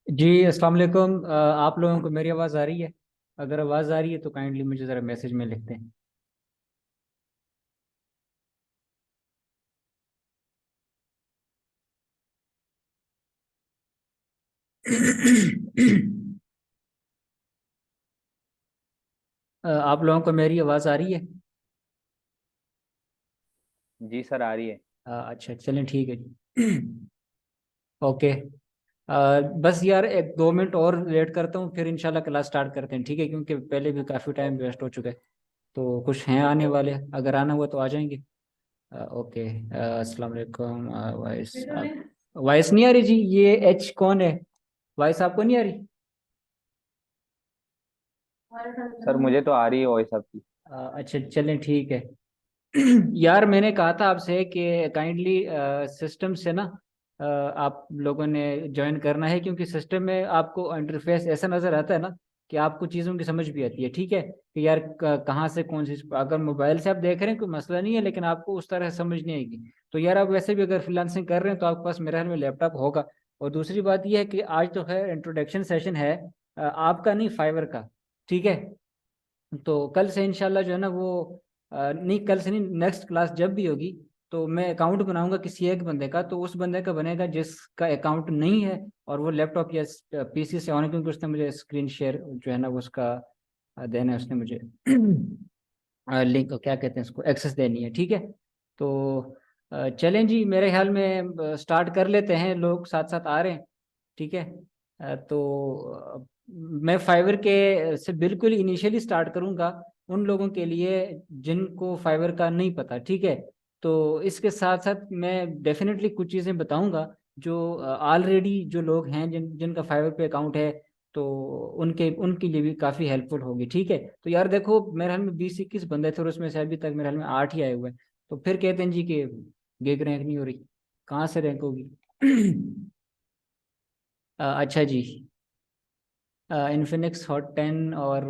जी अस्सलाम वालेकुम। आप लोगों को मेरी आवाज़ आ रही है? अगर आवाज़ आ रही है तो काइंडली मुझे ज़रा मैसेज में लिख दें। आप लोगों को मेरी आवाज़ आ रही है? जी सर, आ रही है। अच्छा चलें ठीक है जी। ओके। बस यार एक 2 मिनट और लेट करता हूँ, फिर इंशाल्लाह क्लास स्टार्ट करते हैं, ठीक है? क्योंकि पहले भी काफ़ी टाइम वेस्ट हो चुका है। तो कुछ हैं आने वाले, अगर आना हुआ तो आ जाएंगे। ओके। अस्सलाम वालेकुम। वॉइस नहीं आ रही जी? ये एच कौन है? वॉइस आपको नहीं आ रही? सर मुझे तो आ रही है वॉइस आपकी। अच्छा चलें ठीक है। यार मैंने कहा था आपसे कि काइंडली सिस्टम से ना आप लोगों ने ज्वाइन करना है, क्योंकि सिस्टम में आपको इंटरफेस ऐसा नज़र आता है ना कि आपको चीज़ों की समझ भी आती है, ठीक है? कि यार कहाँ से कौन सी, अगर मोबाइल से आप देख रहे हैं कोई मसला नहीं है, लेकिन आपको उस तरह से समझ नहीं आएगी। तो यार आप वैसे भी अगर फ्रीलांसिंग कर रहे हैं तो आपके पास मेरे ख्याल में लैपटॉप होगा। और दूसरी बात यह है कि आज तो है इंट्रोडक्शन सेशन है, आपका नहीं, फाइवर का, ठीक है? तो कल से इंशाल्लाह जो है ना वो नहीं, कल से नहीं, नेक्स्ट क्लास जब भी होगी तो मैं अकाउंट बनाऊंगा किसी एक बंदे का, तो उस बंदे का बनेगा जिसका अकाउंट नहीं है और वो लैपटॉप या पीसी से ऑन है, क्योंकि उसने मुझे स्क्रीन शेयर जो है ना वो उसका देना है, उसने मुझे लिंक क्या कहते हैं उसको, एक्सेस देनी है, ठीक है? तो चलें जी, मेरे ख्याल में स्टार्ट कर लेते हैं, लोग साथ साथ आ रहे हैं, ठीक है? तो मैं फाइवर के से बिल्कुल इनिशियली स्टार्ट करूंगा उन लोगों के लिए जिनको फाइवर का नहीं पता, ठीक है? तो इसके साथ साथ मैं डेफिनेटली कुछ चीज़ें बताऊंगा जो ऑलरेडी जो लोग हैं जिनका फाइवर पे अकाउंट है, तो उनके उनके लिए भी काफ़ी हेल्पफुल होगी, ठीक है? तो यार देखो, मेरे ख्याल में 20-21 बंदे थे और उसमें से अभी तक मेरे ख्याल में 8 ही आए हुए हैं। तो फिर कहते हैं जी कि गिग रैंक नहीं हो रही, कहाँ से रैंक होगी? अच्छा जी। इन्फिनिक्स हॉट 10 और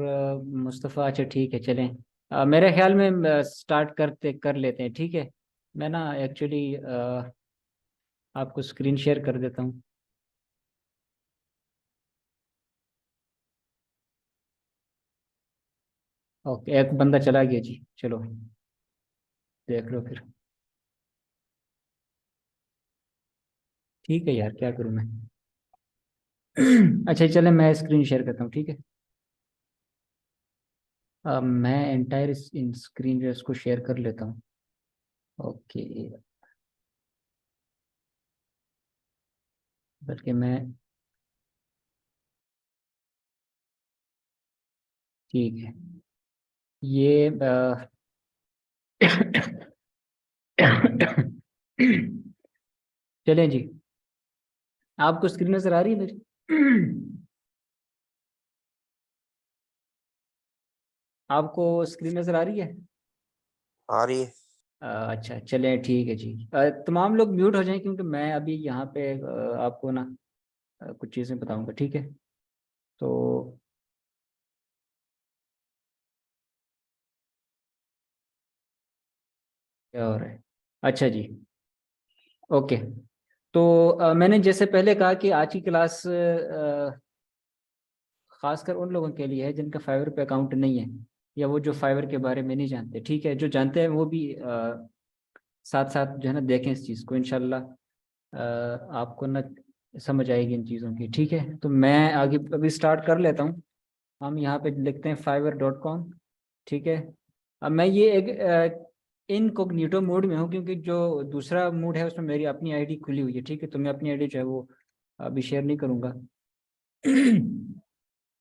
मुस्तफ़ा, अच्छा ठीक है चलें। मेरे ख्याल में स्टार्ट करते कर लेते हैं, ठीक है? मैं ना एक्चुअली आपको स्क्रीन शेयर कर देता हूँ। ओके, एक बंदा चला गया जी, चलो देख लो फिर। ठीक है यार, क्या करूँ मैं? अच्छा चले, मैं स्क्रीन शेयर करता हूँ, ठीक है? मैं एंटायर इन स्क्रीन जो है उसको शेयर कर लेता हूँ। ओके, बल्कि मैं, ठीक है, ये चलें जी, आपको स्क्रीन नजर आ रही है मेरी? आपको स्क्रीन नजर आ रही है? आ रही है। अच्छा चलें ठीक है जी। तमाम लोग म्यूट हो जाएं, क्योंकि मैं अभी यहाँ पे आपको ना कुछ चीज़ें बताऊंगा, ठीक है? तो क्या हो रहा है? अच्छा जी, ओके। तो मैंने जैसे पहले कहा कि आज की क्लास खासकर उन लोगों के लिए है जिनका फाइवर पे अकाउंट नहीं है, या वो जो फाइवर के बारे में नहीं जानते। ठीक है, जो जानते हैं वो भी साथ साथ जो है ना देखें इस चीज़ को, इंशाल्लाह आपको ना समझ आएगी इन चीज़ों की। ठीक है, तो मैं आगे अभी स्टार्ट कर लेता हूँ। हम यहाँ पे लिखते हैं fiverr.com। ठीक है, अब मैं ये एक इनकॉग्निटो मोड में हूँ, क्योंकि जो दूसरा मोड है उसमें मेरी अपनी आईडी खुली हुई है। ठीक है, तो मैं अपनी आईडी जो है वो अभी शेयर नहीं करूँगा।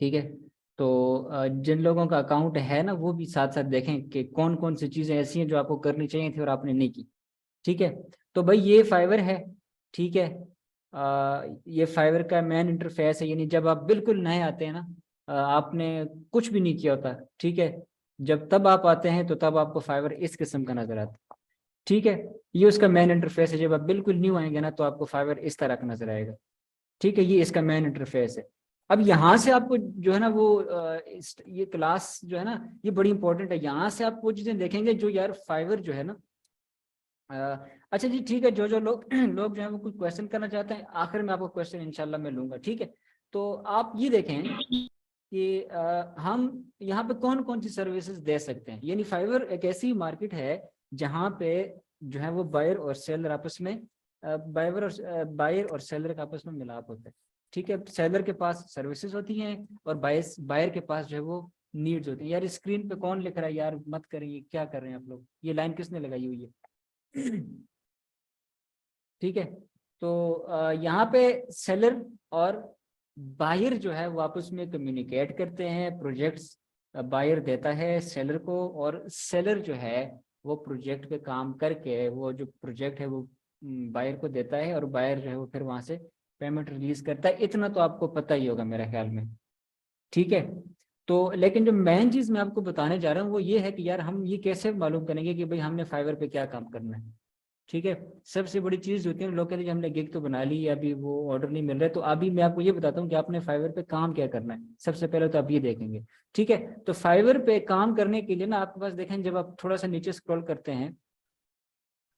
ठीक है, तो जिन लोगों का अकाउंट है ना वो भी साथ साथ देखें कि कौन कौन सी चीज़ें ऐसी हैं जो आपको करनी चाहिए थी और आपने नहीं की। ठीक है, तो भाई ये फाइवर है। ठीक है, ये फाइवर का मेन इंटरफेस है, यानी जब आप बिल्कुल नए आते हैं ना, आपने कुछ भी नहीं किया होता। ठीक है, जब तब आप आते हैं तो तब आपको फाइवर इस किस्म का नजर आता है। ठीक है, ये उसका मेन इंटरफेस है। जब आप बिल्कुल न्यू आएंगे ना तो आपको फाइवर इस तरह का नजर आएगा। ठीक है, ये इसका मेन इंटरफेस है। अब यहाँ से आपको जो है ना वो ये क्लास जो है ना ये बड़ी इंपॉर्टेंट है। यहाँ से आप वो चीज़ें देखेंगे जो यार फाइवर जो है ना अच्छा जी ठीक है, जो जो लोग लोग जो है वो कुछ क्वेश्चन करना चाहते हैं, आखिर में आपको क्वेश्चन इंशाल्लाह मैं लूंगा। ठीक है, तो आप ये देखें कि हम यहाँ पे कौन कौन सी सर्विसेज दे सकते हैं। यानी फाइवर एक ऐसी मार्केट है जहाँ पे जो है वो बायर और सेलर आपस में बायर और सेलर का आपस में मिलाप होता है। ठीक है, सेलर के पास सर्विसेज होती हैं और बायर के पास जो है वो नीड्स होती हैं। यार स्क्रीन पे कौन लिख रहा है यार, मत करेंगे, क्या कर रहे हैं आप लोग, ये लाइन किसने लगाई हुई है? ठीक है, तो यहाँ पे सेलर और बायर जो है वो आपस में कम्युनिकेट करते हैं। प्रोजेक्ट्स बायर देता है सेलर को, और सेलर जो है वो प्रोजेक्ट पे काम करके वो जो प्रोजेक्ट है वो बायर को देता है, और बायर जो है वो फिर वहां से पेमेंट रिलीज करता है। इतना तो आपको पता ही होगा मेरे ख्याल में। ठीक है, तो लेकिन जो मेन चीज मैं आपको बताने जा रहा हूँ वो ये है कि यार हम ये कैसे मालूम करेंगे कि भाई हमने फाइवर पे क्या काम करना है। ठीक है, सबसे बड़ी चीज होती है लोग कहते हैं हमने गिग तो बना ली, अभी वो ऑर्डर नहीं मिल रहा है। तो अभी मैं आपको ये बताता हूँ कि आपने फाइवर पे काम क्या करना है। सबसे पहले तो आप ये देखेंगे। ठीक है, तो फाइवर पे काम करने के लिए ना आपके पास देखें, जब आप थोड़ा सा नीचे स्क्रॉल करते हैं,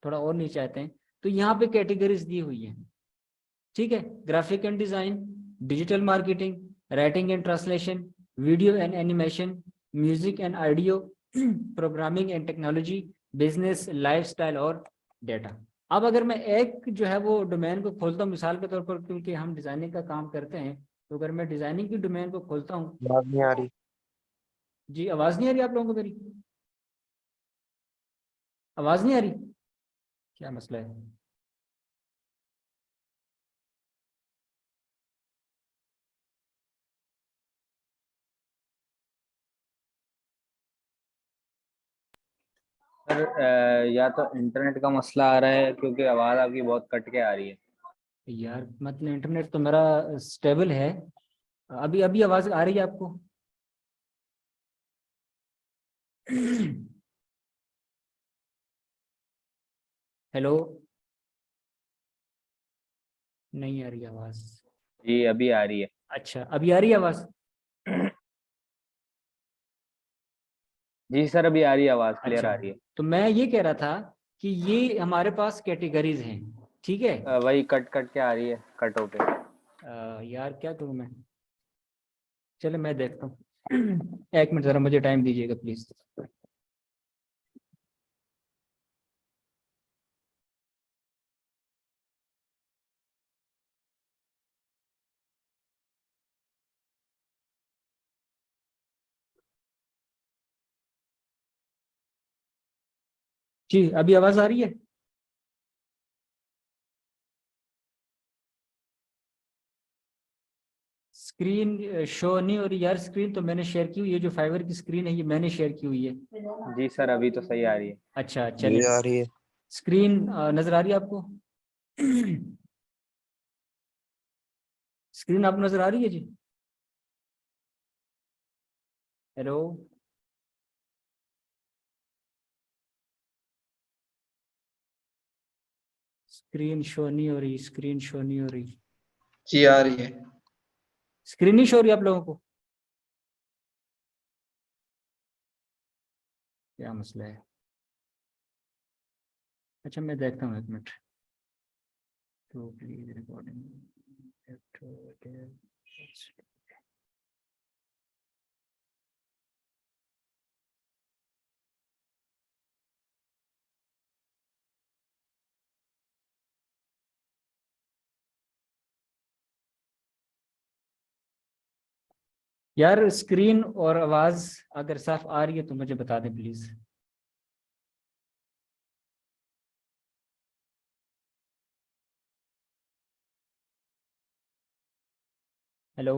थोड़ा और नीचे आते हैं, तो यहाँ पे कैटेगरीज दी हुई है। ठीक है, graphic and design, digital marketing, writing and translation, video and animation, music and audio, programming and technology, business, lifestyle और डेटा। अब अगर मैं एक जो है वो डोमेन को खोलता हूँ मिसाल के तौर पर, क्योंकि हम डिजाइनिंग का काम करते हैं, तो अगर मैं डिजाइनिंग की डोमेन को खोलता हूँ। आवाज नहीं आ रही। जी, आवाज नहीं आ रही आप लोगों को मेरी? आवाज नहीं आ रही? क्या मसला है? सर या तो इंटरनेट का मसला आ रहा है, क्योंकि आवाज़ आपकी बहुत कट के आ रही है। यार मतलब इंटरनेट तो मेरा स्टेबल है। अभी अभी आवाज आ रही है आपको? हेलो, नहीं आ रही आवाज? जी अभी आ रही है। अच्छा, अभी आ रही है आवाज? जी सर अभी आ रही है, आवाज़ क्लियर अच्छा, आ रही है। तो मैं ये कह रहा था कि ये हमारे पास कैटेगरीज हैं। ठीक है, वही कट कट के आ रही है, कट होके। यार क्या करूं मैं? चलो मैं देखता हूँ। एक मिनट, जरा मुझे टाइम दीजिएगा प्लीज। जी, अभी आवाज आ रही है? स्क्रीन शो नहीं हो रही यार। स्क्रीन तो मैंने शेयर की हुई है, जो फाइवर की स्क्रीन है ये मैंने शेयर की हुई है। जी सर अभी तो सही आ रही है। अच्छा चलें, मुझे आ रही है। स्क्रीन नजर आ रही है आपको? स्क्रीन आपको नजर आ रही है जी? हेलो, स्क्रीन शो नहीं हो रही, स्क्रीन शो नहीं हो रही। जी आ रही है। स्क्रीन नहीं शो हो रही आप लोगों को? क्या मसला है? अच्छा मैं देखता हूँ, एक मिनट। तो प्लीज रिकॉर्डिंग। यार स्क्रीन और आवाज अगर साफ आ रही है तो मुझे बता दें प्लीज। हेलो।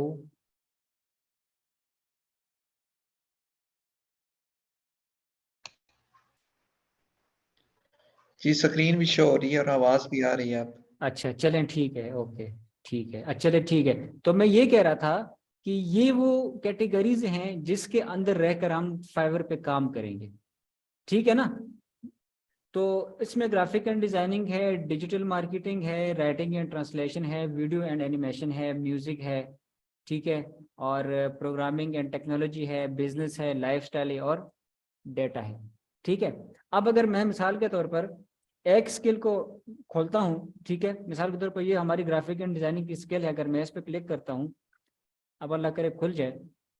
जी स्क्रीन भी शो हो रही है और आवाज भी आ रही है आप। अच्छा चलें ठीक है, ओके ठीक है। अच्छा चले ठीक है। तो मैं ये कह रहा था कि ये वो कैटेगरीज हैं जिसके अंदर रहकर हम फाइवर पे काम करेंगे, ठीक है ना। तो इसमें ग्राफिक एंड डिजाइनिंग है, डिजिटल मार्केटिंग है, राइटिंग एंड ट्रांसलेशन है, वीडियो एंड एनिमेशन है, म्यूजिक है, ठीक है, और प्रोग्रामिंग एंड टेक्नोलॉजी है, बिजनेस है, लाइफस्टाइल है, और डेटा है, ठीक है। अब अगर मैं मिसाल के तौर पर एक स्किल को खोलता हूँ, ठीक है, मिसाल के तौर पर ये हमारी ग्राफिक एंड डिजाइनिंग की स्किल है, अगर मैं इस पर क्लिक करता हूँ, अब अल्लाह करे खुल जाए,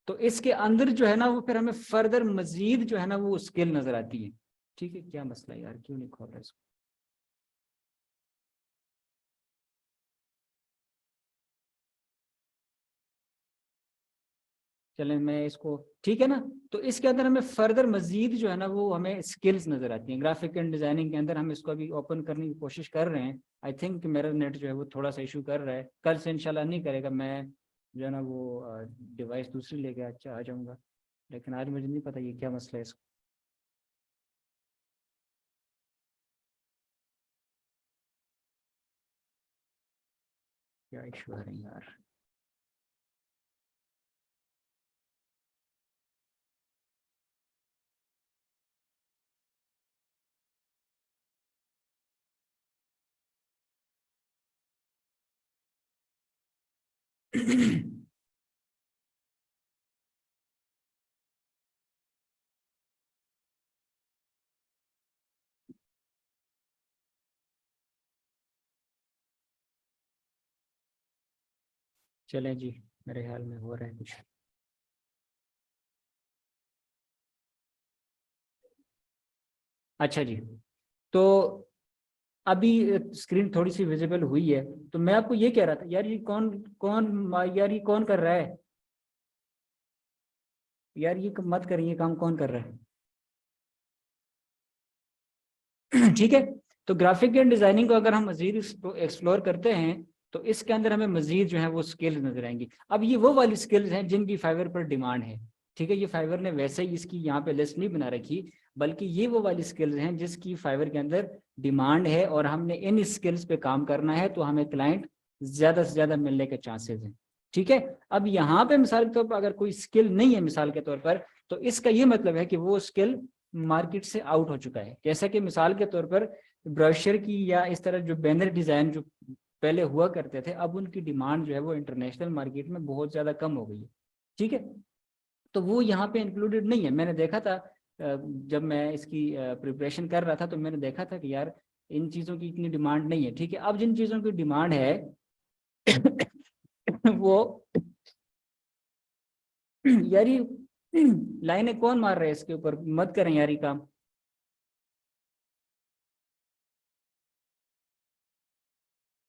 तो इसके अंदर जो है ना वो फिर हमें फर्दर मजीद जो है ना वो स्किल नजर आती है, ठीक है। क्या मसला है यार, क्यों नहीं खोल रहा इसको। चलें मैं इसको, ठीक है ना। तो इसके अंदर हमें फर्दर मजीद जो है ना वो हमें स्किल्स नजर आती हैं ग्राफिक एंड डिजाइनिंग के अंदर। हम इसको अभी ओपन करने की कोशिश कर रहे हैं। आई थिंक मेरा नेट जो है वो थोड़ा सा इशू कर रहा है, कल से इंशाल्लाह नहीं करेगा। मैं जो है ना वो डिवाइस दूसरी लेके अच्छा आ जाऊँगा, लेकिन आज मुझे नहीं पता ये क्या मसला है इसका। क्या इशू है यार। चलें जी, मेरे ख्याल में हो रहा है कुछ। अच्छा जी, तो अभी स्क्रीन थोड़ी सी विजिबल हुई है। तो मैं आपको ये कह रहा था यार, ये कौन कौन यार ये कौन कर रहा है यार, ये मत करिए, ये काम कौन कर रहा है। ठीक है। तो ग्राफिक एंड डिजाइनिंग को अगर हम मजीद एक्सप्लोर करते हैं तो इसके अंदर हमें मजीद जो है वो स्किल्स नजर आएंगी। अब ये वो वाली स्किल्स हैं जिनकी फाइवर पर डिमांड है, ठीक है। ये फाइवर ने वैसे ही इसकी यहाँ पे लिस्ट नहीं बना रखी, बल्कि ये वो वाली स्किल्स हैं जिसकी फाइवर के अंदर डिमांड है, और हमने इन स्किल्स पे काम करना है तो हमें क्लाइंट ज्यादा से ज्यादा मिलने के चांसेस हैं, ठीक है। अब यहाँ पे मिसाल के तौर पर अगर कोई स्किल नहीं है मिसाल के तौर पर, तो इसका ये मतलब है कि वो स्किल मार्केट से आउट हो चुका है। जैसा कि मिसाल के तौर पर ब्रोशर की या इस तरह जो बैनर डिजाइन जो पहले हुआ करते थे, अब उनकी डिमांड जो है वो इंटरनेशनल मार्केट में बहुत ज्यादा कम हो गई है, ठीक है। तो वो यहाँ पे इंक्लूडेड नहीं है। मैंने देखा था जब मैं इसकी प्रिपरेशन कर रहा था तो मैंने देखा था कि यार इन चीज़ों की इतनी डिमांड नहीं है, ठीक है। अब जिन चीज़ों की डिमांड है वो यार ये लाइनें कौन मार रहे हैं इसके ऊपर, मत करें यार ये काम।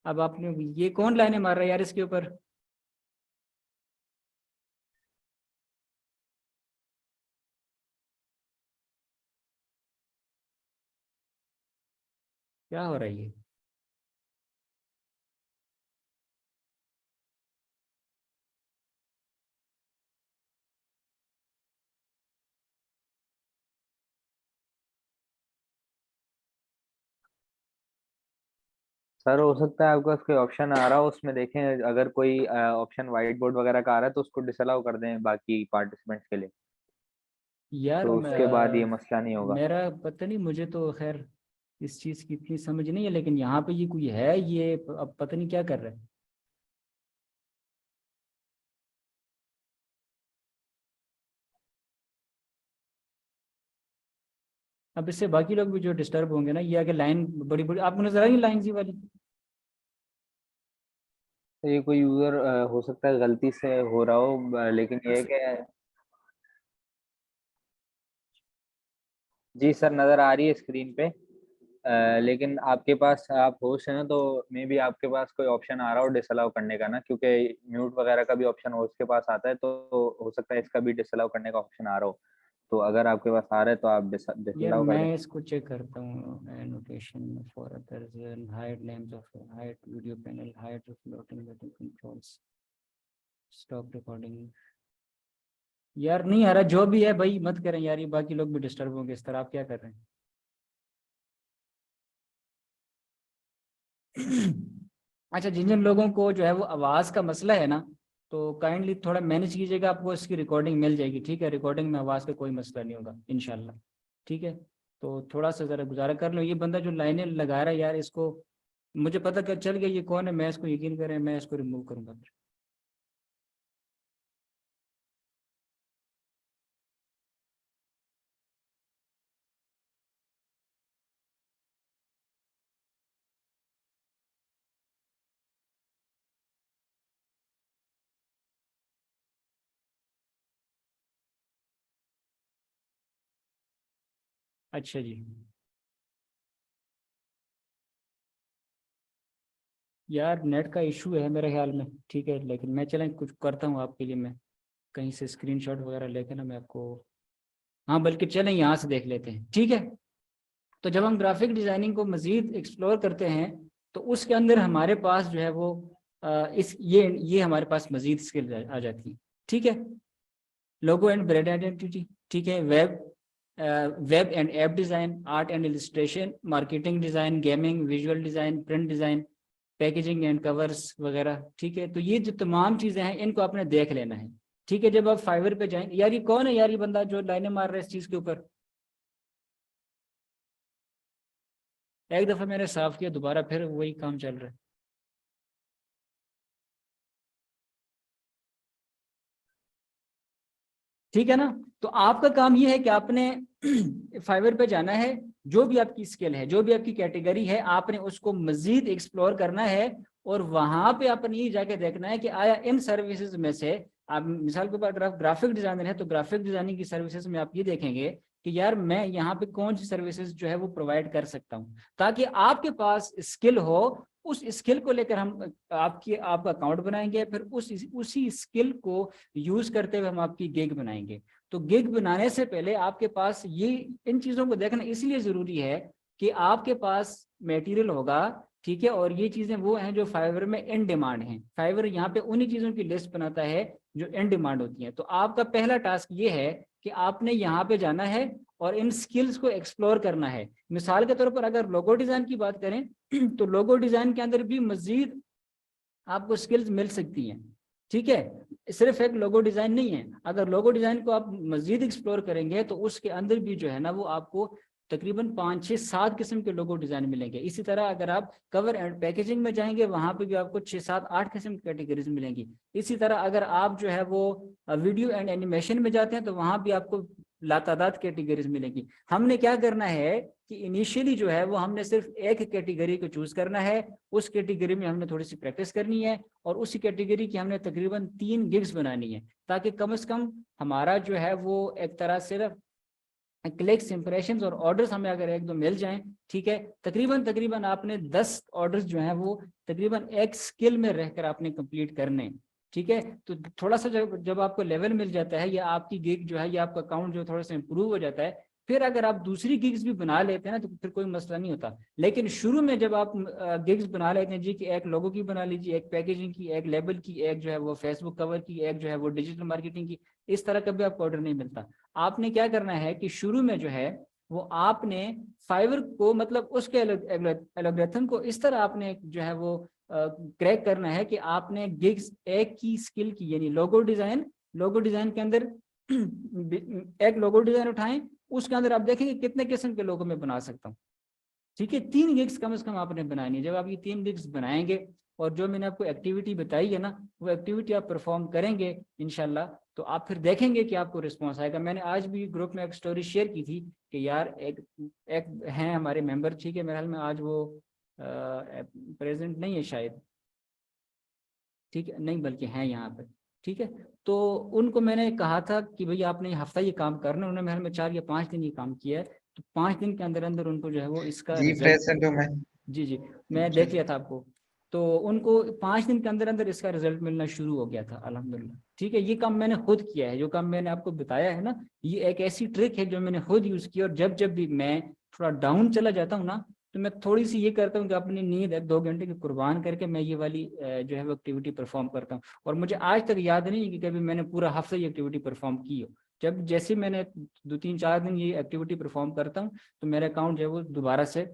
अब आपने ये कौन लाइनें मार रहा है यार इसके ऊपर। क्या हो रहा है ये। सर हो सकता है आपके पास कोई ऑप्शन आ रहा हो, उसमें देखें अगर कोई ऑप्शन व्हाइट बोर्ड वगैरह का आ रहा है तो उसको डिसअलाउ कर दें बाकी पार्टिसिपेंट्स के लिए, यार तो उसके बाद ये मसला नहीं होगा। मेरा पता नहीं, मुझे तो खैर इस चीज़ की इतनी समझ नहीं है, लेकिन यहाँ पे ये कोई है, ये अब पता नहीं क्या कर रहा है। अब इससे बाकी लोग भी जो डिस्टर्ब होंगे ना, ये आगे लाइन बड़ी बड़ी आपको नजर आई लाइन सी वाली। तो ये कोई यूजर हो सकता है गलती से हो रहा हो, लेकिन ये है कि जी सर नज़र आ रही है स्क्रीन पे। लेकिन आपके पास, आप होस्ट है ना, तो मे बी आपके पास कोई ऑप्शन आ रहा हो डिसअलाउ करने का ना, क्योंकि म्यूट वगैरह का भी ऑप्शन होस्ट के पास आता है, तो हो सकता है इसका भी डिसअलाउ करने का ऑप्शन आ रहा हो। तो अगर आपके पास आ रहा है तो आप यार डिसअलाउ कर दें। मैं इसको चेक करता हूँ, annotation for others, hide names of hide video panel, hide floating controls, stop recording. यार नहीं आ रहा, जो भी है भाई मत करें यार, ये बाकी लोग भी डिस्टर्ब होंगे इस तरह। आप क्या कर रहे हैं? अच्छा, जिन जिन लोगों को जो है वो आवाज़ का मसला है ना, तो काइंडली थोड़ा मैनेज कीजिएगा, आपको इसकी रिकॉर्डिंग मिल जाएगी, ठीक है? रिकॉर्डिंग में आवाज़ का कोई मसला नहीं होगा इंशाल्लाह, ठीक है? तो थोड़ा सा ज़रा गुजारा कर लो। ये बंदा जो लाइनें लगा रहा है यार, इसको मुझे पता चल गया ये कौन है, मैं इसको यकीन करें मैं इसको रिमूव करूँगा। अच्छा जी, यार नेट का इशू है मेरे ख्याल में, ठीक है? लेकिन मैं चलें कुछ करता हूँ आपके लिए, मैं कहीं से स्क्रीनशॉट वगैरह लेके ना मैं आपको, हाँ बल्कि चलें यहाँ से देख लेते हैं, ठीक है? तो जब हम ग्राफिक डिज़ाइनिंग को मज़ीद एक्सप्लोर करते हैं तो उसके अंदर हमारे पास जो है वो इस ये हमारे पास मज़ीद स्किल आ जाती है, ठीक है? लोगो एंड ब्रांड आइडेंटिटी, ठीक है? Web and app design, art and illustration, marketing design, gaming, visual design, print design, packaging and covers वगैरह, ठीक है? तो ये जो तमाम चीज़ें हैं इनको आपने देख लेना है, ठीक है? जब आप फाइवर पे जाएंगे, यार ये कौन है यार, ये बंदा जो लाइनें मार रहा है इस चीज़ के ऊपर? एक दफ़ा मैंने साफ किया, दोबारा फिर वही काम चल रहा है। ठीक है ना? तो आपका काम ये है कि आपने फाइवर पे जाना है, जो भी आपकी स्किल है, जो भी आपकी कैटेगरी है, आपने उसको मजीद एक्सप्लोर करना है, और वहां पे आपने ये जाके देखना है कि आया इन सर्विसेज में से, आप मिसाल के ऊपर ग्राफिक डिजाइनर है तो ग्राफिक डिजाइनिंग की सर्विसेज में आप ये देखेंगे कि यार मैं यहाँ पे कौन सी सर्विसेज जो है वो प्रोवाइड कर सकता हूँ, ताकि आपके पास स्किल हो। उस स्किल को लेकर हम आपका अकाउंट बनाएंगे, फिर उसी स्किल को यूज करते हुए हम आपकी गिग बनाएंगे। तो गिग बनाने से पहले आपके पास ये इन चीजों को देखना इसलिए जरूरी है कि आपके पास मटेरियल होगा, ठीक है? और ये चीजें वो हैं जो फाइवर में इन डिमांड हैं। फाइवर यहाँ पे उन्हीं चीजों की लिस्ट बनाता है जो इन डिमांड होती हैं। तो आपका पहला टास्क ये है कि आपने यहाँ पे जाना है और इन स्किल्स को एक्सप्लोर करना है। मिसाल के तौर पर अगर लोगो डिजाइन की बात करें तो लोगो डिजाइन के अंदर भी मजीद आपको स्किल्स मिल सकती हैं, ठीक है? सिर्फ एक लोगो डिजाइन नहीं है। अगर लोगो डिजाइन को आप मजीद एक्सप्लोर करेंगे तो उसके अंदर भी जो है ना वो आपको तकरीबन 5, 6, 7 किस्म के लोगो डिजाइन मिलेंगे। इसी तरह अगर आप कवर एंड पैकेजिंग में जाएंगे वहां पे भी आपको 6, 7, 8 किस्म की कैटेगरीज मिलेंगी। इसी तरह अगर आप जो है वो वीडियो एंड एनिमेशन में जाते हैं तो वहां भी आपको लातादाद कैटेगरीज मिलेंगी। हमने क्या करना है कि इनिशियली जो है वो हमने सिर्फ एक कैटेगरी को चूज करना है, उस कैटेगरी में हमने थोड़ी सी प्रैक्टिस करनी है, और उसी कैटेगरी की हमने तकरीबन 3 गिग्स बनानी है, ताकि कम से कम हमारा जो है वो एक तरह से क्लिक्स, इंप्रेशंस और ऑर्डर्स हमें अगर 1-2 मिल जाएं, ठीक है? तकरीबन आपने 10 ऑर्डर्स जो हैं वो तकरीबन एक स्किल में रहकर आपने कंप्लीट करने, ठीक है? तो थोड़ा सा जब आपको लेवल मिल जाता है या आपकी गिग जो है या आपका अकाउंट जो थोड़ा सा इंप्रूव हो जाता है, फिर अगर आप दूसरी गिग्स भी बना लेते हैं ना तो फिर कोई मसला नहीं होता। लेकिन शुरू में जब आप गिग्स बना लेते हैं जी, कि एक लोगो की बना लीजिए, एक पैकेजिंग की, एक लेबल की, एक जो है वो फेसबुक कवर की, एक जो है वो डिजिटल मार्केटिंग की, इस तरह कभी आपको ऑर्डर नहीं मिलता। आपने क्या करना है कि शुरू में जो है वो आपने फाइवर को, मतलब उसके एल्गोरिथम को इस तरह आपने जो है वो क्रैक करना है कि आपने गिग्स एक की स्किल की, यानी लोगो डिजाइन के अंदर एक लोगो डिजाइन उठाएं, उसके अंदर आप देखेंगे कितने किस्म के लोगो मैं बना सकता हूँ, ठीक है? 3 गिग्स कम से कम आपने बनानी है। जब आप ये 3 गिग्स बनाएंगे और जो मैंने आपको एक्टिविटी बताई है ना, वो एक्टिविटी आप परफॉर्म करेंगे इंशाल्लाह, तो आप फिर देखेंगे कि आपको रिस्पॉन्स आएगा। मैंने आज भी ग्रुप में एक स्टोरी शेयर की थी कि यार एक हैं हमारे मेंबर, ठीक है, मेरे ख्याल में आज वो प्रेजेंट नहीं है शायद, ठीक है, नहीं बल्कि हैं यहाँ पे, ठीक है। तो उनको मैंने कहा था कि भाई आपने ये हफ्ता ये काम करना, उन्होंने मेरे में 4 या 5 दिन ये काम किया है, तो 5 दिन के अंदर अंदर उनको जो है वो इसका जी रिजल्ट, प्रेजेंट हूँ मैं। जी जी मैं जी देख लिया था आपको, तो उनको 5 दिन के अंदर अंदर इसका रिजल्ट मिलना शुरू हो गया था अल्हम्दुलिल्लाह, ठीक है। ये काम मैंने खुद किया है, जो काम मैंने आपको बताया है ना, ये एक ऐसी ट्रिक है जो मैंने खुद यूज की, और जब जब भी मैं थोड़ा डाउन चला जाता हूँ ना, तो मैं थोड़ी सी ये करता हूँ कि अपनी नींद 2 घंटे की कुर्बान करके मैं ये वाली जो है वो एक्टिविटी परफॉर्म करता हूँ। और मुझे आज तक याद नहीं है कि कभी मैंने पूरा हफ्ता ये एक्टिविटी परफॉर्म की हो। जब जैसे मैंने 2-3-4 दिन ये एक्टिविटी परफॉर्म करता हूँ, तो मेरा अकाउंट जो है वो दोबारा से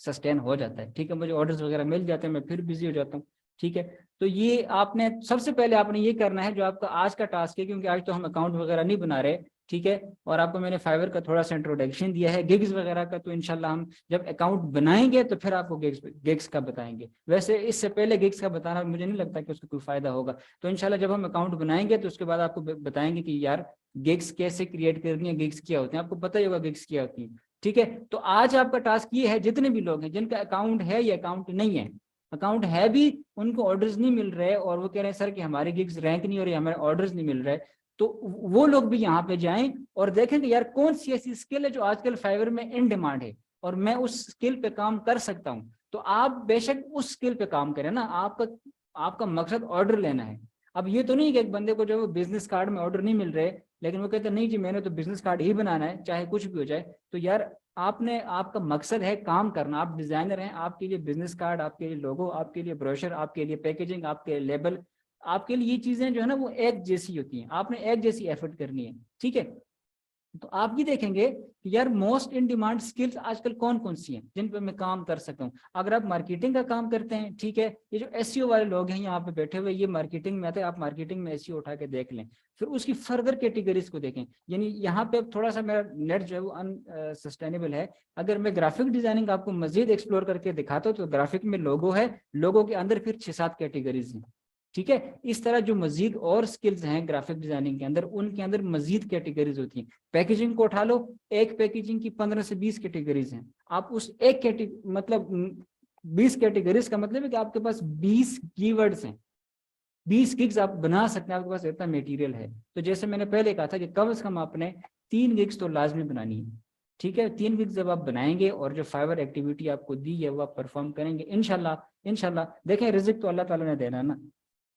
सस्टेन हो जाता है, ठीक है, मुझे ऑर्डर्स वगैरह मिल जाते हैं, मैं फिर बिजी हो जाता हूँ, ठीक है। तो ये आपने सबसे पहले आपने ये करना है जो आपका आज का टास्क है, क्योंकि आज तो हम अकाउंट वगैरह नहीं बना रहे, ठीक है। और आपको मैंने फाइवर का थोड़ा सा इंट्रोडक्शन दिया है, गिग्स वगैरह का, तो इंशाल्लाह हम जब अकाउंट बनाएंगे तो फिर आपको गिग्स का बताएंगे। वैसे इससे पहले गिग्स का बताना मुझे नहीं लगता कि उसका कोई फायदा होगा, तो इंशाल्लाह जब हम अकाउंट बनाएंगे तो उसके बाद आपको बताएंगे कि यार गिग्स कैसे क्रिएट करनी है, गिग्स क्या होते हैं, आपको पता ही होगा गिग्स क्या होती है, ठीक है। तो आज आपका टास्क ये है, जितने भी लोग हैं जिनका अकाउंट है या अकाउंट नहीं है, अकाउंट है भी उनको ऑर्डर्स नहीं मिल रहे और वो कह रहे हैं सर कि हमारे गिग्स रैंक नहीं हो रही, हमारे ऑर्डर्स नहीं मिल रहे, तो वो लोग भी यहाँ पे जाएं और देखें कि यार कौन सी ऐसी स्किल है जो आजकल फाइवर में इन डिमांड है और मैं उस स्किल पे काम कर सकता हूँ। तो आप बेशक उस स्किल पे काम करें ना, आपका मकसद ऑर्डर लेना है। अब ये तो नहीं कि एक बंदे को जो बिजनेस कार्ड में ऑर्डर नहीं मिल रहे, लेकिन वो कहते नहीं जी मैंने तो बिजनेस कार्ड ही बनाना है चाहे कुछ भी हो जाए, तो यार आपने, आपका मकसद है काम करना, आप डिजाइनर हैं, आपके लिए बिजनेस कार्ड, आपके लिए लोगो, आपके लिए ब्रोशर, आपके लिए पैकेजिंग, आपके लिए लेबल, आपके लिए ये चीजें जो है ना वो एक जैसी होती हैं, आपने एक जैसी एफर्ट करनी है, ठीक है। तो आप ये देखेंगे कि यार मोस्ट इन डिमांड स्किल्स आजकल कौन कौन सी हैं जिन पर मैं काम कर सकता हूँ। अगर आप मार्केटिंग का काम करते हैं, ठीक है, ये जो एसईओ वाले लोग हैं यहाँ पे बैठे हुए, ये मार्केटिंग में आते हैं, आप मार्केटिंग में एसईओ उठा के देख लें, फिर उसकी फर्दर कैटेगरीज को देखें। यानी यहाँ पे थोड़ा सा मेरा नेट जो है वो अनसस्टेनेबल है। अगर मैं ग्राफिक डिजाइनिंग आपको मजीद एक्सप्लोर करके दिखाता हूँ, तो ग्राफिक में लोगो है, लोगो के अंदर फिर 6-7 कैटेगरीज हैं, ठीक है। इस तरह जो मजीद और स्किल्स हैं ग्राफिक डिजाइनिंग के अंदर, उनके अंदर मजीद कैटेगरीज होती हैं। पैकेजिंग को उठा लो, एक पैकेजिंग की 15 से 20 कैटेगरीज हैं। आप उस एक कैटेगरी मतलब 20 कैटेगरीज का मतलब है कि आपके पास 20 कीवर्ड्स हैं, 20 गिग्स आप बना सकते हैं, आपके पास इतना मटेरियल है। तो जैसे मैंने पहले कहा था कि कम से कम आपने 3 गिग्स तो लाजमी बनानी है, ठीक है। 3 गिग्स जब आप बनाएंगे और जो फाइवर एक्टिविटी आपको दी है वो आप परफॉर्म करेंगे, इंशाल्लाह देखें रिज़्क तो अल्लाह ताला ने देना है ना,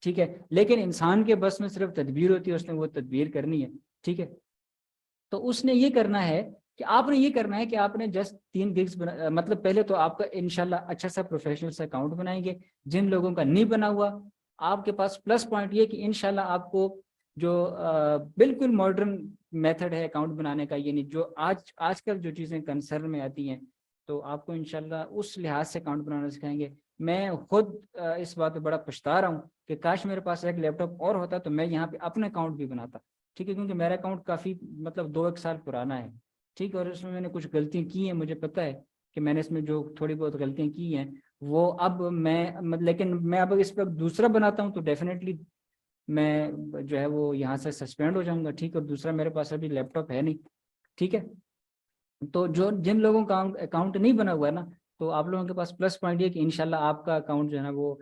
ठीक है, लेकिन इंसान के बस में सिर्फ तदबीर होती है, उसने वो तदबीर करनी है, ठीक है। तो उसने ये करना है कि आपने ये करना है कि आपने जस्ट 3 गिग्स मतलब पहले तो आपका इंशाल्लाह अच्छा सा प्रोफेशनल सा अकाउंट बनाएंगे। जिन लोगों का नहीं बना हुआ, आपके पास प्लस पॉइंट ये कि इंशाल्लाह आपको जो बिल्कुल मॉडर्न मेथड है अकाउंट बनाने का, यानी जो आजकल जो चीज़ें कंसर्न में आती हैं, तो आपको इंशाल्लाह उस लिहाज से अकाउंट बनाना सिखाएंगे। मैं खुद इस बात पे बड़ा पछता रहा हूँ कि काश मेरे पास एक लैपटॉप और होता तो मैं यहाँ पे अपना अकाउंट भी बनाता, ठीक है, क्योंकि मेरा अकाउंट काफ़ी मतलब 2-1 साल पुराना है, ठीक है, और इसमें मैंने कुछ गलतियाँ की हैं, मुझे पता है कि मैंने इसमें जो थोड़ी बहुत गलतियाँ की हैं वो अब मैं लेकिन मैं अब इस पर दूसरा बनाता हूँ तो डेफिनेटली मैं जो है वो यहाँ से सस्पेंड हो जाऊंगा, ठीक है, और दूसरा मेरे पास अभी लैपटॉप है नहीं, ठीक है। तो जो जिन लोगों का अकाउंट नहीं बना हुआ है ना, तो आप लोगों के पास प्लस पॉइंट ये कि इंशाल्लाह आपका अकाउंट जो है ना वो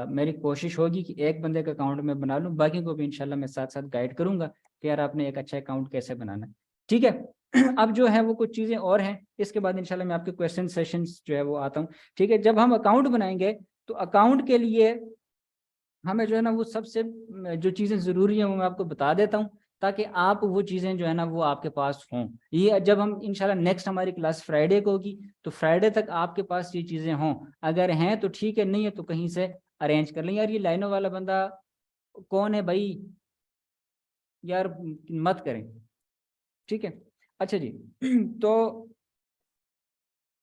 मेरी कोशिश होगी कि एक बंदे का अकाउंट मैं बना लूँ, बाकी को भी इंशाल्लाह मैं साथ साथ गाइड करूंगा कि यार आपने एक अच्छा अकाउंट कैसे बनाना है, ठीक है। अब जो है वो कुछ चीज़ें और हैं, इसके बाद इंशाल्लाह मैं आपके क्वेश्चन सेशंस जो है वो आता हूँ, ठीक है। जब हम अकाउंट बनाएंगे तो अकाउंट के लिए हमें जो है ना वो सबसे जो चीज़ें ज़रूरी हैं वो मैं आपको बता देता हूँ, ताकि आप वो चीज़ें जो है ना वो आपके पास हों। ये जब हम इंशाल्लाह नेक्स्ट हमारी क्लास फ्राइडे को होगी, तो फ्राइडे तक आपके पास ये चीज़ें हों, अगर हैं तो ठीक है, नहीं है तो कहीं से अरेंज कर लें। यार ये लाइनों वाला बंदा कौन है भाई, यार मत करें, ठीक है। अच्छा जी तो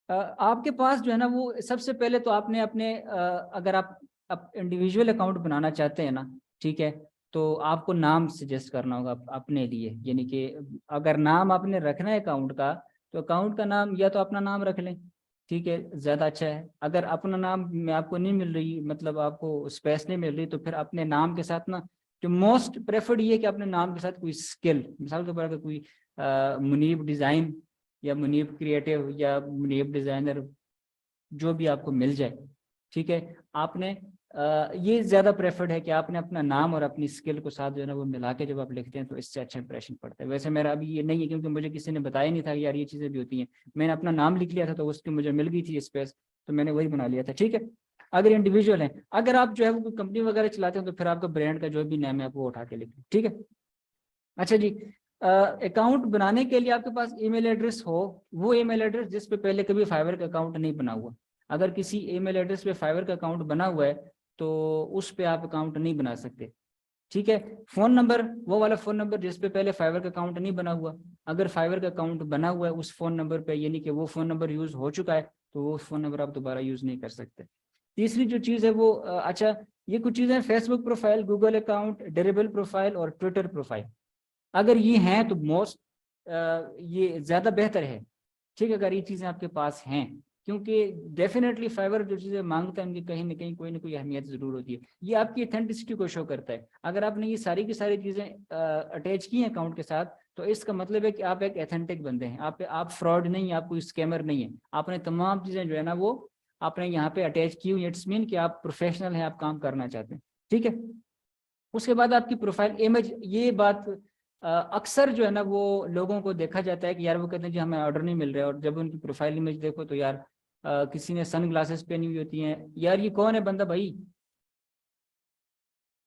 आपके पास जो है ना वो सबसे पहले तो आपने अपने अगर आप इंडिविजुअल अकाउंट बनाना चाहते हैं ना, ठीक है, तो आपको नाम सजेस्ट करना होगा अपने लिए। यानी कि अगर नाम आपने रखना है अकाउंट का, तो अकाउंट का नाम या तो अपना नाम रख लें, ठीक है, ज़्यादा अच्छा है। अगर अपना नाम में आपको नहीं मिल रही, मतलब आपको स्पेस नहीं मिल रही, तो फिर अपने नाम के साथ ना जो मोस्ट प्रेफर्ड ये है कि अपने नाम के साथ कोई स्किल, मिसाल के तौर पर कोई मुनीब डिज़ाइन या मुनीब क्रिएटिव या मुनीब डिज़ाइनर, जो भी आपको मिल जाए, ठीक है, आपने ये ज़्यादा प्रेफर्ड है कि आपने अपना नाम और अपनी स्किल को साथ जो है ना वो मिला के जब आप लिखते हैं तो इससे अच्छा इंप्रेशन पड़ता है। वैसे मेरा अभी ये नहीं है क्योंकि मुझे किसी ने बताया नहीं था कि यार ये चीज़ें भी होती हैं। मैंने अपना नाम लिख लिया था तो उसकी मुझे मिल गई थी स्पेस, तो मैंने वही बना लिया था। ठीक है, अगर इंडिविजुअल है, अगर आप जो है वो कंपनी वगैरह चलाते हैं तो फिर आपका ब्रांड का जो भी नाम है आप वो उठा के लिखें। ठीक है, अच्छा जी, अकाउंट बनाने के लिए आपके पास ईमेल एड्रेस हो, वो ईमेल एड्रेस जिस पे पहले कभी फाइवर का अकाउंट नहीं बना हुआ। अगर किसी ईमेल एड्रेस पे फाइवर का अकाउंट बना हुआ है तो उस पे आप अकाउंट नहीं बना सकते। ठीक है, फोन नंबर, वो वाला फोन नंबर जिस पे पहले फाइवर का अकाउंट नहीं बना हुआ, अगर फाइवर का अकाउंट बना हुआ है उस फोन नंबर पे, यानी कि वो फोन नंबर यूज हो चुका है, तो वो फोन नंबर आप दोबारा यूज नहीं कर सकते। तीसरी जो चीज़ है वो अच्छा, ये कुछ चीज़ें, फेसबुक प्रोफाइल, गूगल अकाउंट, डेरेबल प्रोफाइल और ट्विटर प्रोफाइल, अगर ये हैं तो मोस्ट ये ज़्यादा बेहतर है। ठीक है, अगर ये चीज़ें आपके पास हैं, क्योंकि डेफिनेटली फाइवर जो चीज़ें मांगता है उनकी कहीं ना कोई अहमियत ज़रूर होती है। ये आपकी ऑथेंटिसिटी को शो करता है। अगर आपने ये सारी की सारी चीज़ें अटैच की हैं अकाउंट के साथ, तो इसका मतलब है कि आप एक एथेंटिक बंदे हैं, आप फ्रॉड नहीं है, आप कोई स्कैमर नहीं है। आपने तमाम चीज़ें जो है ना वो आपने यहाँ पे अटैच की हुई, इट्स मीन कि आप प्रोफेशनल हैं, आप काम करना चाहते हैं। ठीक है, उसके बाद आपकी प्रोफाइल इमेज, ये बात अक्सर जो है ना वो लोगों को देखा जाता है कि यार वो कहते हैं जी हमें ऑर्डर नहीं मिल रहा है, और जब उनकी प्रोफाइल इमेज देखो तो यार किसी ने सन ग्लासेस पहनी हुई होती हैं, यार ये कौन है बंदा भाई।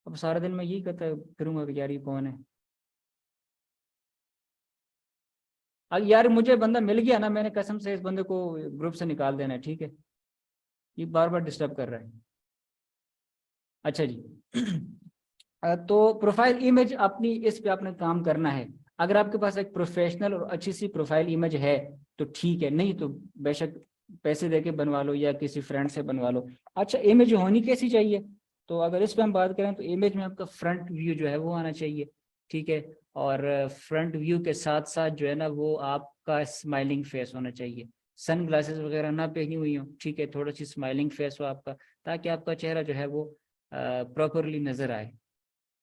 अब सारा दिन मैं यही कहता फिरूंगा कि यार ये कौन है। अब यार मुझे बंदा मिल गया ना, मैंने कसम से इस बंदे को ग्रुप से निकाल देना है। ठीक है, ये बार बार डिस्टर्ब कर रहा है। अच्छा जी, तो प्रोफाइल इमेज अपनी, इस पे आपने काम करना है। अगर आपके पास एक प्रोफेशनल और अच्छी सी प्रोफाइल इमेज है तो ठीक है, नहीं तो बेशक पैसे देके बनवा लो या किसी फ्रेंड से बनवा लो। अच्छा, इमेज होनी कैसी चाहिए, तो अगर इस पे हम बात करें तो इमेज में आपका फ्रंट व्यू जो है वो आना चाहिए। ठीक है, और फ्रंट व्यू के साथ साथ जो है ना वो आपका स्माइलिंग फेस होना चाहिए, सन ग्लासेस वगैरह ना पहनी हुई हो। ठीक है, थोड़ा सी स्माइलिंग फेस हो आपका, ताकि आपका चेहरा जो है वो प्रॉपरली नजर आए।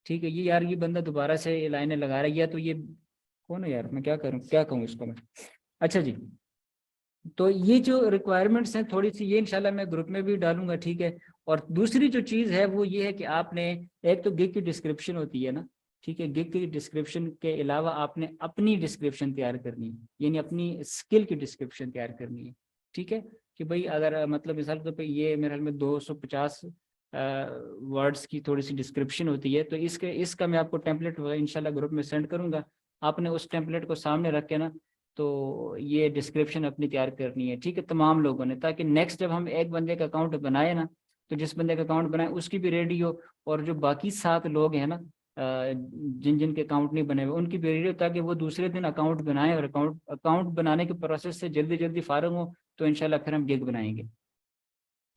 ठीक है, ये यार ये बंदा दोबारा से लाइनें लगा रहा है, या तो ये कौन है यार, मैं क्या करूं, क्या कहूँ इसको मैं। अच्छा जी, तो ये जो रिक्वायरमेंट्स हैं थोड़ी सी, ये इंशाल्लाह मैं ग्रुप में भी डालूंगा। ठीक है, और दूसरी जो चीज़ है वो ये है कि आपने, एक तो गिग की डिस्क्रिप्शन होती है ना, ठीक है, गिग की डिस्क्रिप्शन के अलावा आपने अपनी डिस्क्रिप्शन तैयार करनी है, यानी अपनी स्किल की डिस्क्रिप्शन तैयार करनी है। ठीक है, कि भाई अगर मतलब मिसाल के तौर पर ये मेरे ख्याल में 250 वर्ड्स की थोड़ी सी डिस्क्रिप्शन होती है, तो इसका मैं आपको टेम्पलेट इंशाल्लाह ग्रुप में सेंड करूंगा। आपने उस टेम्पलेट को सामने रख के ना तो ये डिस्क्रिप्शन अपनी तैयार करनी है। ठीक है, तमाम लोगों ने, ताकि नेक्स्ट जब हम एक बंदे का अकाउंट बनाए ना, तो जिस बंदे का अकाउंट बनाए उसकी भी रेडी हो, और जो बाकी 7 लोग हैं ना जिन जिन के अकाउंट नहीं बने हुए उनकी भी रेडी हो, ताकि वो दूसरे दिन अकाउंट बनाएं और अकाउंट बनाने के प्रोसेस से जल्दी जल्दी फारग हो, तो इंशाल्लाह फिर हम गिग बनाएंगे।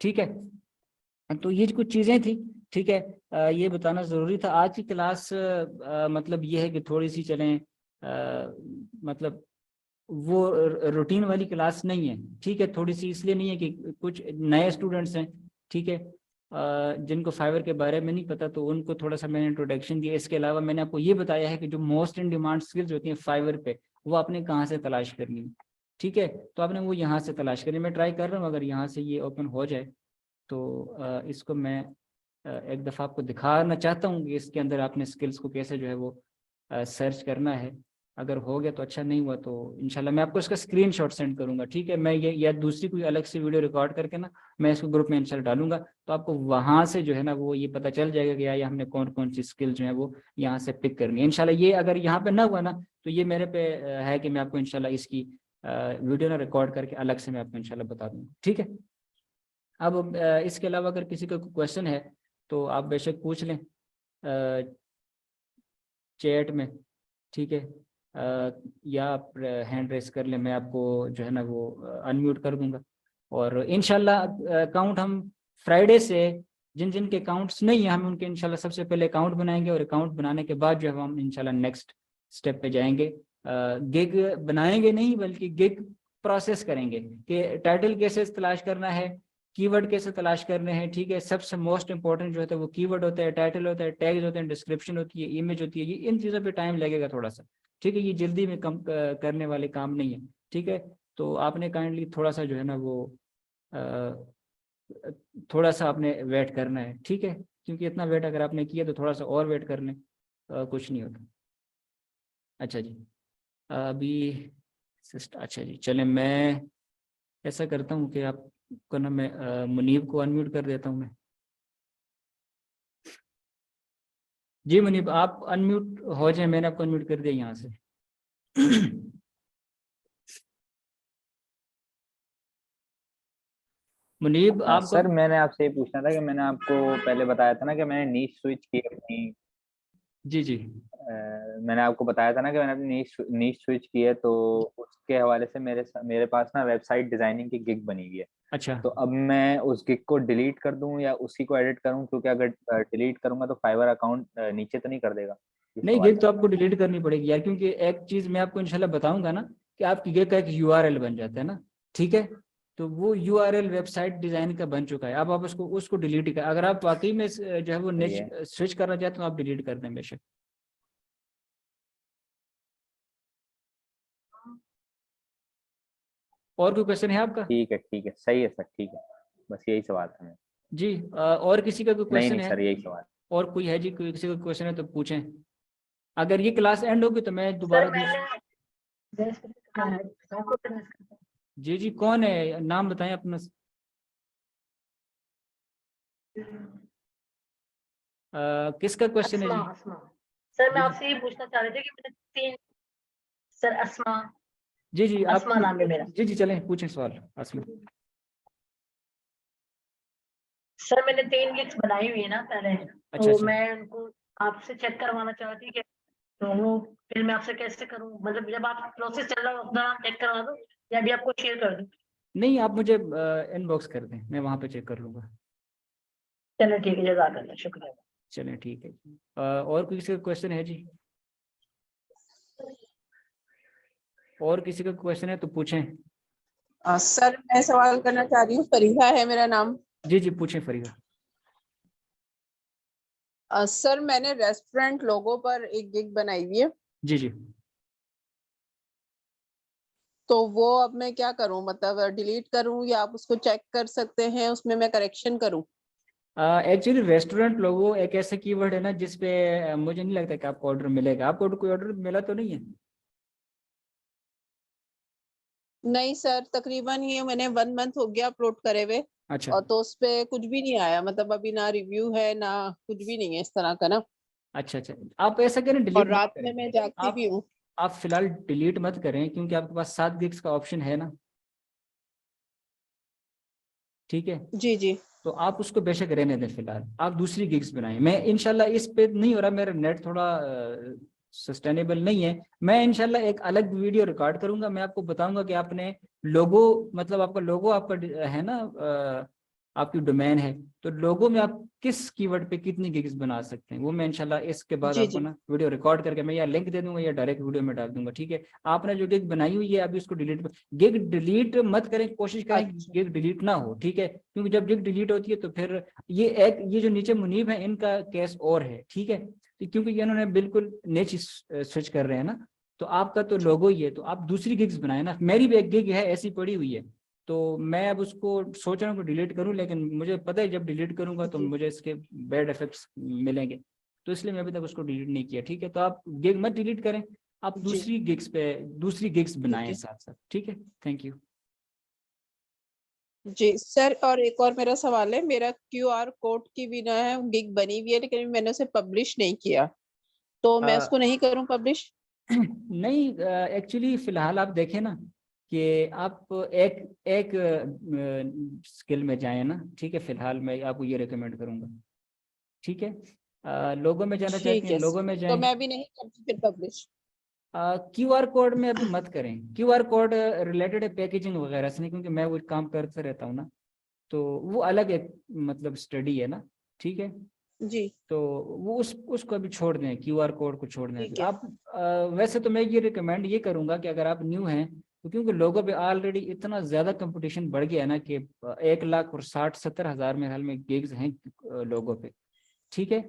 ठीक है, तो ये कुछ चीज़ें थी। ठीक है, ये बताना ज़रूरी था। आज की क्लास मतलब ये है कि थोड़ी सी चलें, मतलब वो रूटीन वाली क्लास नहीं है। ठीक है, थोड़ी सी इसलिए नहीं है कि कुछ नए स्टूडेंट्स हैं। ठीक है, जिनको फाइवर के बारे में नहीं पता, तो उनको थोड़ा सा मैंने इंट्रोडक्शन दिया। इसके अलावा मैंने आपको ये बताया है कि जो मोस्ट इन डिमांड स्किल्स होती हैं फाइवर पे, वो आपने कहाँ से तलाश करनी है। ठीक है, तो आपने वो यहाँ से तलाश करनी। मैं ट्राई कर रहा हूँ, अगर यहाँ से ये ओपन हो जाए तो इसको मैं एक दफ़ा आपको दिखाना चाहता हूँ कि इसके अंदर आपने स्किल्स को कैसे जो है वो सर्च करना है। अगर हो गया तो अच्छा, नहीं हुआ तो इंशाल्लाह मैं आपको इसका स्क्रीनशॉट सेंड करूंगा। ठीक है, मैं ये या दूसरी कोई अलग से वीडियो रिकॉर्ड करके ना मैं इसको ग्रुप में इंशाल्लाह डालूंगा, तो आपको वहां से जो है ना वो ये पता चल जाएगा कि या हमने कौन कौन सी स्किल जो है वो यहाँ से पिक करनी है। इंशाल्लाह ये अगर यहाँ पे ना हुआ ना तो ये मेरे पे है कि मैं आपको इंशाल्लाह इसकी वीडियो ना रिकॉर्ड करके अलग से मैं आपको इंशाल्लाह बता दूंगा। ठीक है, अब इसके अलावा अगर किसी का क्वेश्चन है तो आप बेशक पूछ लें चैट में। ठीक है, या आप हैंड रेस कर लें, मैं आपको जो है ना वो अनम्यूट कर दूंगा। और इंशाल्लाह अकाउंट हम फ्राइडे से, जिन जिन के अकाउंट्स नहीं है हम उनके इंशाल्लाह सबसे पहले अकाउंट बनाएंगे, और अकाउंट बनाने के बाद जो है हम इंशाल्लाह नेक्स्ट स्टेप पे जाएंगे। गिग बनाएंगे नहीं, बल्कि गिग प्रोसेस करेंगे कि टाइटल कैसे तलाश करना है, कीवर्ड कैसे तलाश करने हैं, ठीक है। सबसे मोस्ट इंपॉर्टेंट जो होता है वो कीवर्ड होता है, टाइटल होता है, टैग्स होते हैं, डिस्क्रिप्शन होती है, इमेज होती है। ये इन चीज़ों पे टाइम लगेगा थोड़ा सा, ठीक है। ये जल्दी में कम करने वाले काम नहीं है, ठीक है। तो आपने काइंडली थोड़ा सा जो है ना वो थोड़ा सा आपने वेट करना है, ठीक है। क्योंकि इतना वेट अगर आपने किया तो थोड़ा सा और वेट कर लें, कुछ नहीं होता। अच्छा जी, अभी अच्छा जी, चले मैं ऐसा करता हूँ कि आपको ना मैं मुनीब को अनम्यूट कर देता हूँ मैं। जी मुनीब आप अनम्यूट हो जाए, मैंने आपको अनम्यूट कर दिया यहाँ से। मुनीब आपको सर मैंने आपसे ये पूछना था कि मैंने आपको पहले बताया था ना कि मैंने नीश स्विच की अपनी। जी जी मैंने आपको बताया था ना कि मैंने अपनी नीश स्विच की है, तो उसके हवाले से मेरे पास ना वेबसाइट डिजाइनिंग की गिग बनी हुई है। अच्छा, तो अब मैं उस गिग को डिलीट कर दूं या उसी को एडिट करूं, क्योंकि अगर डिलीट करूंगा तो फाइवर अकाउंट नीचे तो नहीं कर देगा, ये नहीं सवाल गिग है। तो आपको डिलीट करनी पड़ेगी यार, क्योंकि एक चीज मैं आपको इंशाल्लाह बताऊंगा ना कि आपकी गिग का एक यूआरएल बन जाता है ना, ठीक है। तो वो यूआरएल वेबसाइट डिजाइन का बन चुका है। अब आप उसको डिलीट कर, अगर आप वाकई में जो है वो सही है। स्विच करना चाहते हो तो आप डिलीट कर दें बेशक। और कोई क्वेश्चन है आपका? ठीक है सही है सर, ठीक है। बस यही सवाल था मेरा। जी और किसी का कोई नहीं क्वेश्चन नहीं है? सर, यही सवाल। और कोई है जी, कोई किसी का क्वेश्चन है तो पूछें। अगर ये क्लास एंड होगी तो मैं सर दोबारा मैंने जी जी, कौन है, नाम बताएं अपना। किसका क्वेश्चन है अस्मा जी? अस्मा सर मैं जी आपसे ये पूछना चाह रही थी कि मैंने तीन सर अस्मा जी जी आप अस्मा नाम है मेरा। जी जी चलें पूछें सवाल आसमा। सर मैंने 3 गिग्स बनाई हुई है ना पहले, अच्छा तो अच्छा, मैं उनको आपसे चेक करवाना चाहती कि तो वो फिर मैं आपसे कैसे करूं, मतलब जब आप प्रोसेस चल रहा हो उस दौरान चेक करवा दूं या अभी आपको शेयर कर दूं? नहीं आप मुझे इनबॉक्स कर दें, मैं वहाँ पे चेक कर लूँगा। चलो ठीक है, जज़ाकल्लाह, शुक्रिया। चलें ठीक है। और किसी का क्वेश्चन है जी? और किसी का क्वेश्चन है तो पूछें। सर मैं सवाल करना चाह रही हूँ, फरीहा है मेरा नाम। जी जी पूछें फरीदा। सर मैंने रेस्टोरेंट लोगो पर एक गिग बनाई हुई है, जी जी तो वो अब मैं क्या करूँ, मतलब डिलीट करूँ या आप उसको चेक कर सकते हैं, उसमें मैं करेक्शन करूँ? एक्चुअली रेस्टोरेंट लोगो एक ऐसे कीवर्ड है ना जिसपे मुझे नहीं लगता कि आपको ऑर्डर मिलेगा। आपको कोई ऑर्डर मिला तो नहीं है? नहीं सर, तकरीबन ये मैंने 1 मंथ हो गया अपलोड करे हुए, अच्छा और तो उस पे कुछ भी नहीं आया, मतलब अभी ना रिव्यू है ना कुछ भी नहीं है इस तरह का ना। अच्छा अच्छा, आप ऐसा करें, और डिलीट मत रात में करें। मैं जागती भी हूँ। आप फिलहाल डिलीट मत करें क्योंकि आपके पास 7 गिग्स का ऑप्शन है ना, ठीक है। जी जी तो आप उसको बेशक रहने दें फिलहाल, आप दूसरी गिग्स बनाएं। मैं इंशाल्लाह इस पे नहीं हो रहा, मेरा नेट थोड़ा सस्टेनेबल नहीं है। मैं इंशाल्लाह एक अलग वीडियो रिकॉर्ड करूंगा, मैं आपको बताऊंगा कि आपने लोगो, मतलब आपका लोगो आपका है ना, आपकी डोमेन है, तो लोगो में आप किस कीवर्ड पे कितनी गिग्स बना सकते हैं वो मैं इंशाल्लाह इसके बाद जी आपको जी ना वीडियो रिकॉर्ड करके मैं या लिंक दे दूंगा या डायरेक्ट वीडियो में डाल दूंगा, ठीक है। आपने जो गिग बनाई हुई है अभी उसको गिग डिलीट मत करें, कोशिश करें अच्छा गिग डिलीट ना हो, ठीक है। क्योंकि जब गिग डिलीट होती है तो फिर ये जो नीचे मुनीब है इनका केस और है, ठीक है। क्योंकि ये इन्होंने बिल्कुल नई चीज स्विच कर रहे हैं ना, तो आपका तो लोगो ही है, तो आप दूसरी गिग्स बनाए ना। मेरी भी एक गिग है ऐसी पड़ी हुई है, तो मैं अब उसको सोच रहा हूँ कि डिलीट करूँ, लेकिन मुझे पता है जब डिलीट करूंगा तो जी मुझे इसके बैड इफेक्ट्स मिलेंगे, तो इसलिए मैं अभी तक उसको डिलीट नहीं किया, ठीक है। तो आप गिग मत डिलीट करें, आप जी दूसरी गिग्स ठीक बनाएं है साथ साथ, ठीक है। Thank you. जी सर। और एक और मेरा सवाल है, मेरा क्यूआर कोड की भी ना है गिग बनी हुई है, लेकिन मैंने उसे पब्लिश नहीं किया, तो मैं उसको नहीं करूं पब्लिश? नहीं एक्चुअली फिलहाल आप देखें ना कि आप एक एक स्किल में जाएं ना, ठीक है। फिलहाल मैं आपको ये रिकमेंड करूंगा, ठीक है। लोगों में जाना चाहते ठीक हैं, है लोगों में तो जाएं। मैं भी नहीं करती फिर पब्लिश। क्यूआर कोड में अभी मत करें, क्यूआर कोड रिलेटेड है पैकेजिंग वगैरह से नहीं, क्योंकि मैं वो काम करते रहता हूँ ना, तो वो अलग एक मतलब स्टडी है ना, ठीक है। जी तो वो उसको अभी छोड़ दें, क्यूआर कोड को छोड़ दें अभी ठीक है। आप। वैसे तो मैं ये रिकमेंड ये करूंगा कि अगर आप न्यू हैं तो क्योंकि लोगों पे ऑलरेडी इतना ज़्यादा कंपटीशन बढ़ गया है ना कि 1,60,70,000 में हाल में गिग्स हैं लोगों पे। ठीक है,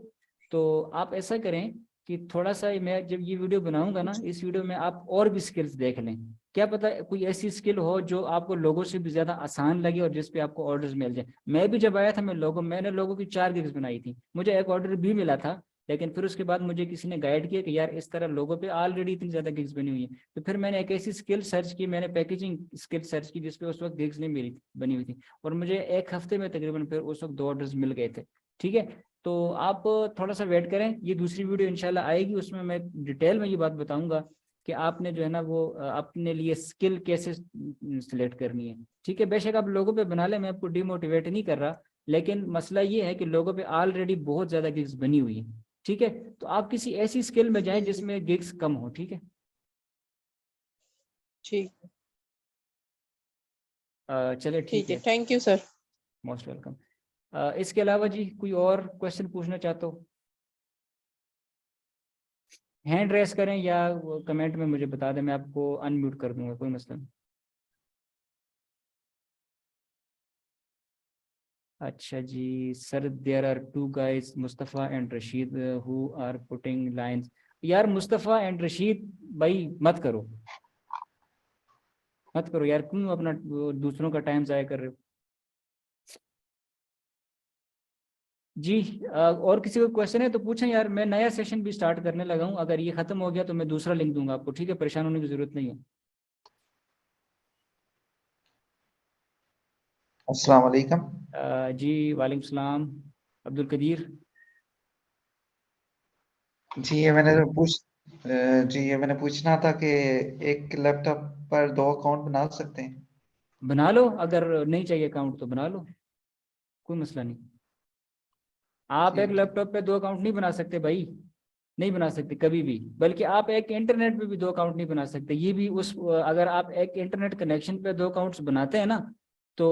तो आप ऐसा करें कि थोड़ा सा मैं जब ये वीडियो बनाऊंगा ना, इस वीडियो में आप और भी स्किल्स देख लें। क्या पता कोई ऐसी स्किल हो जो आपको लोगों से भी ज़्यादा आसान लगे और जिस पे आपको ऑर्डर्स मिल जाए। मैं भी जब आया था मैंने लोगों की 4 गिग्स बनाई थी, मुझे एक ऑर्डर भी मिला था, लेकिन फिर उसके बाद मुझे किसी ने गाइड किया कि यार इस तरह लोगों पे ऑलरेडी इतनी ज़्यादा गिग्स बनी हुई है। तो फिर मैंने एक ऐसी स्किल सर्च की, मैंने पैकेजिंग स्किल सर्च की जिसपे उस वक्त गिग्स नहीं मिली बनी हुई थी, और मुझे एक हफ्ते में तकरीबन फिर उस वक्त 2 ऑर्डर्स मिल गए थे। ठीक है, तो आप थोड़ा सा वेट करें, ये दूसरी वीडियो इंशाल्लाह आएगी, उसमें मैं डिटेल में ये बात बताऊंगा कि आपने जो है ना वो अपने लिए स्किल कैसे सिलेक्ट करनी है। ठीक है, बेशक आप लोगों पे बना लें, मैं आपको डिमोटिवेट नहीं कर रहा, लेकिन मसला ये है कि लोगों पे ऑलरेडी बहुत ज़्यादा गिग्स बनी हुई है। ठीक है, तो आप किसी ऐसी स्किल में जाएं जी जिसमें गिग्स कम हो। ठीक है, ठीक चलिए ठीक ठीक है, है, thank you sir. Most welcome. इसके अलावा जी कोई और क्वेश्चन पूछना चाहते हो? हैंड रेस करें या कमेंट में मुझे बता दें, मैं आपको अनम्यूट कर दूंगा, कोई मसला नहीं। अच्छा जी sir, there are 2 guys, Mustafa and Rashid, who are putting lines. यार मुस्तफ़ा एंड रशीद भाई मत करो, मत करो यार, क्यों अपना दूसरों का टाइम ज़ाया कर रहे हो जी। और किसी को क्वेश्चन है तो पूछें यार, मैं नया सेशन भी स्टार्ट करने लगा हूँ, अगर ये ख़त्म हो गया तो मैं दूसरा लिंक दूंगा आपको। ठीक है, परेशान होने की ज़रूरत नहीं है। अस्सलाम वालेकुम। जी वालेकुम सलाम, अब्दुल कदीर। जी ये मैंने पूछना था कि एक लैपटॉप पर 2 अकाउंट बना सकते हैं? बना लो, अगर नहीं चाहिए अकाउंट तो बना लो, कोई मसला नहीं। आप एक ठीक है। लैपटॉप पे 2 अकाउंट नहीं बना सकते भाई, नहीं बना सकते कभी भी। बल्कि आप एक इंटरनेट पे भी 2 अकाउंट नहीं बना सकते, ये भी उस अगर आप एक इंटरनेट कनेक्शन पे 2 अकाउंट्स बनाते हैं ना तो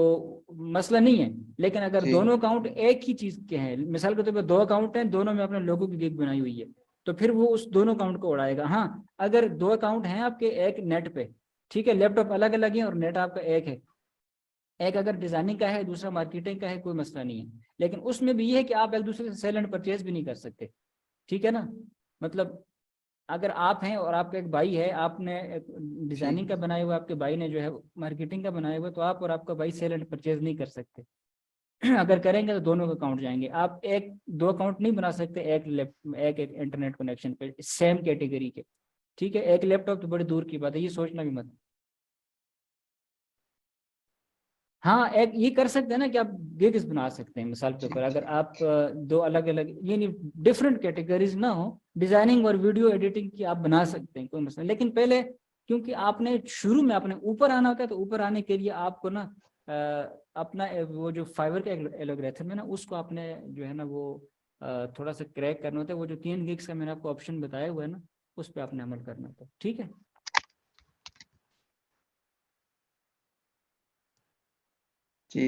मसला नहीं है। लेकिन अगर जी दोनों अकाउंट एक ही चीज के हैं, मिसाल के तौर पर 2 अकाउंट हैं, दोनों में अपने लोगों की गिग बनाई हुई है, तो फिर वो उस दोनों अकाउंट को उड़ाएगा। हाँ, अगर 2 अकाउंट हैं आपके एक नेट पे, ठीक है, लैपटॉप अलग अलग है और नेट आपका एक है, एक अगर डिजाइनिंग का है दूसरा मार्केटिंग का है, कोई मसला नहीं है। लेकिन उसमें भी ये है कि आप एक दूसरे से सेल एंड परचेज भी नहीं कर सकते। ठीक है ना, मतलब अगर आप हैं और आपका एक भाई है, आपने डिजाइनिंग का ठीक बनाया हुआ, आपके भाई ने जो है मार्केटिंग का बनाया हुआ, तो आप और आपका भाई सेल एंड परचेज नहीं कर सकते। अगर करेंगे तो दोनों का अकाउंट जाएंगे, आप एक 2 अकाउंट नहीं बना सकते एक इंटरनेट कनेक्शन पे सेम कैटेगरी के। ठीक है, एक लैपटॉप तो बड़ी दूर की बात है, ये सोचना भी मत। हाँ, एक ये कर सकते हैं ना कि आप गिग्स बना सकते हैं, मिसाल के ऊपर ठीक अगर ठीक। आप 2 अलग अलग, ये नहीं डिफरेंट कैटेगरीज ना हो, डिजाइनिंग और वीडियो एडिटिंग की आप बना सकते हैं, कोई मसला नहीं। लेकिन पहले क्योंकि आपने शुरू में आपने ऊपर आना होता है, तो ऊपर आने के लिए आपको ना अपना वो जो फाइवर का एलोग्रेथम है ना, उसको आपने जो है ना वो थोड़ा सा क्रैक करना होता है। वो जो 3 गिग्स का मैंने आपको ऑप्शन बताया हुआ है ना, उस पर आपने अमल करना होता है। ठीक है, जी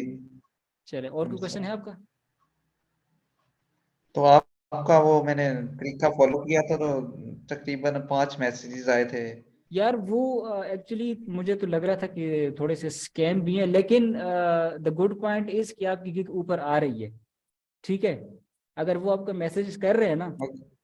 चले, और कोई क्वेश्चन समझा। है आपका? तो आपका वो मैंने तरीका फॉलो किया था तो तकरीबन 5 मैसेजेस आए थे। यार वो एक्चुअली मुझे तो लग रहा था कि थोड़े से स्कैम भी हैं, लेकिन द गुड पॉइंट इज कि आपकी गिग ऊपर आ रही है। ठीक है, अगर वो आपका मैसेज कर रहे हैं ना,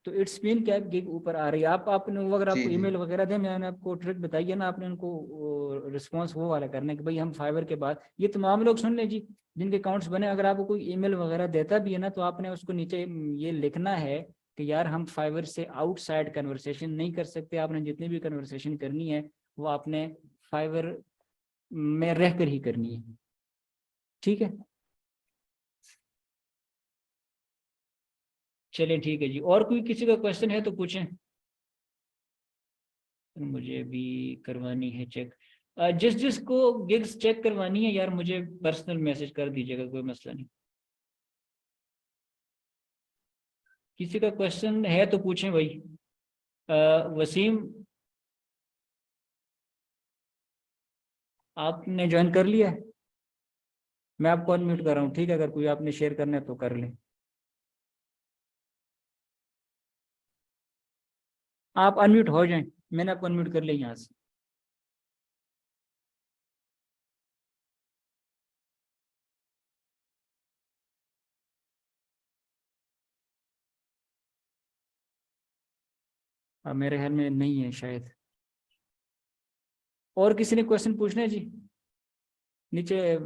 तो इट्स मीन कि आप गिग ऊपर आ रही है। आप आपने वो अगर जी आपको जी ईमेल वगैरह दे, मैंने आपको ट्रिक बताई है ना, आपने उनको रिस्पॉन्स वो वाला करना है कि भाई हम फाइवर के बाद, ये तमाम लोग सुन लें जी जिनके अकाउंट्स बने, अगर आपको कोई ईमेल वगैरह देता भी है ना, तो आपने उसको नीचे ये लिखना है कि यार हम फाइवर से आउटसाइड कन्वर्सेशन नहीं कर सकते, आपने जितनी भी कन्वर्सेशन करनी है वो आपने फाइवर में रह कर ही करनी है। ठीक है, चलिए ठीक है जी, और कोई किसी का क्वेश्चन है तो पूछें, मुझे भी करवानी है चेक। जिस जिसको गिग्स चेक करवानी है यार, मुझे पर्सनल मैसेज कर दीजिएगा, कोई मसला नहीं। किसी का क्वेश्चन है तो पूछें भाई। वसीम, आपने ज्वाइन कर लिया है? मैं आपको अनम्यूट कर रहा हूँ, ठीक है, अगर कोई आपने शेयर करना है तो कर लें। आप अनम्यूट हो जाएं, मैंने आपको अनम्यूट कर लिया यहाँ से। मेरे ख्याल में नहीं है शायद। और किसी ने क्वेश्चन पूछना है जी नीचे